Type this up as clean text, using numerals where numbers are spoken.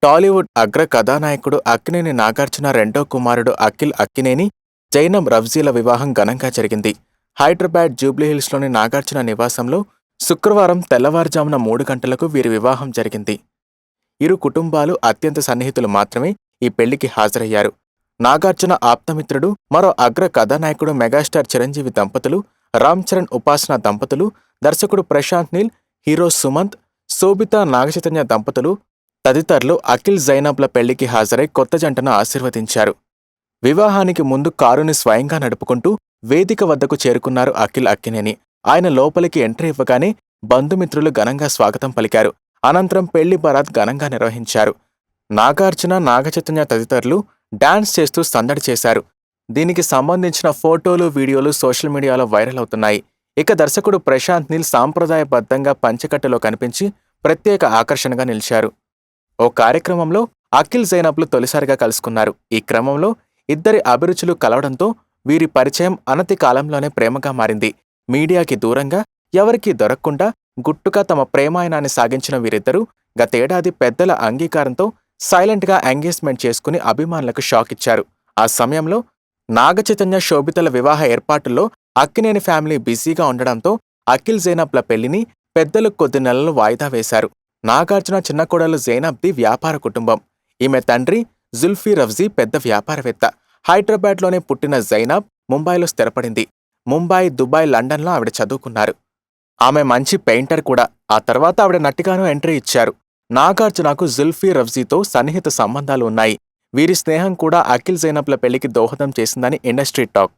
టాలీవుడ్ అగ్ర కథానాయకుడు అక్కినేని నాగార్జున రెండో కుమారుడు అఖిల్ అక్కినేని, జైనబ్ రవ్జీల వివాహం ఘనంగా జరిగింది. హైదరాబాద్ జూబ్లీహిల్స్లోని నాగార్జున నివాసంలో శుక్రవారం తెల్లవారుజామున 3 గంటలకు వీరి వివాహం జరిగింది. ఇరు కుటుంబాలు అత్యంత సన్నిహితులు మాత్రమే ఈ పెళ్లికి హాజరయ్యారు. నాగార్జున ఆప్తమిత్రుడు, మరో అగ్ర కథానాయకుడు మెగాస్టార్ చిరంజీవి దంపతులు, రామ్ చరణ్ ఉపాసన దంపతులు, దర్శకుడు ప్రశాంత్ నీల్, హీరో సుమంత్, శోభితా నాగచైతన్య దంపతులు తదితరులు అఖిల్ జైనబ్ల పెళ్లికి హాజరై కొత్త జంటను ఆశీర్వదించారు. వివాహానికి ముందు కారుని స్వయంగా నడుపుకుంటూ వేదిక వద్దకు చేరుకున్నారు అఖిల్ అక్కినేని. ఆయన లోపలికి ఎంట్రీ ఇవ్వగానే బంధుమిత్రులు ఘనంగా స్వాగతం పలికారు. అనంతరం పెళ్లి బరాత్ ఘనంగా నిర్వహించారు. నాగార్జున, నాగచైతన్య తదితరులు డాన్స్ చేస్తూ సందడి చేశారు. దీనికి సంబంధించిన ఫోటోలు, వీడియోలు సోషల్ మీడియాలో వైరల్ అవుతున్నాయి. ఇక దర్శకుడు ప్రశాంత్ నీల్ సాంప్రదాయబద్ధంగా పంచెకట్టులో కనిపించి ప్రత్యేక ఆకర్షణగా నిలిచారు. ఓ కార్యక్రమంలో అఖిల్ జైనబ్లు తొలిసారిగా కలుసుకున్నారు. ఈ క్రమంలో ఇద్దరి అభిరుచులు కలవడంతో వీరి పరిచయం అనతి కాలంలోనే ప్రేమగా మారింది. మీడియాకి దూరంగా, ఎవరికీ దొరక్కుండా గుట్టుగా తమ ప్రేమాయణాన్ని సాగించిన వీరిద్దరూ గతేడాది పెద్దల అంగీకారంతో సైలెంట్గా ఎంగేజ్మెంట్ చేసుకుని అభిమానులకు షాక్ ఇచ్చారు. ఆ సమయంలో నాగచైతన్య, శోభితల వివాహ ఏర్పాటుల్లో అక్కినేని ఫ్యామిలీ బిజీగా ఉండడంతో అఖిల్ జైనబ్ల పెళ్లిని పెద్దలు కొద్ది నెలలు వాయిదా వేశారు. నాగార్జున చిన్న కోడలు జైనబ్ది వ్యాపార కుటుంబం. ఈమె తండ్రి జుల్ఫీ రవ్జీ పెద్ద వ్యాపారవేత్త. హైదరాబాద్లోనే పుట్టిన జైనబ్ ముంబైలో స్థిరపడింది. ముంబై, దుబాయ్, లండన్లో ఆవిడ చదువుకున్నారు. ఆమె మంచి పెయింటర్ కూడా. ఆ తర్వాత ఆవిడ నటిగానూ ఎంట్రీ ఇచ్చారు. నాగార్జునకు జుల్ఫీ రవ్జీతో సన్నిహిత సంబంధాలు ఉన్నాయి. వీరి స్నేహం కూడా అఖిల్ జైనబ్ల పెళ్లికి దోహదం చేసిందని ఇండస్ట్రీ టాక్.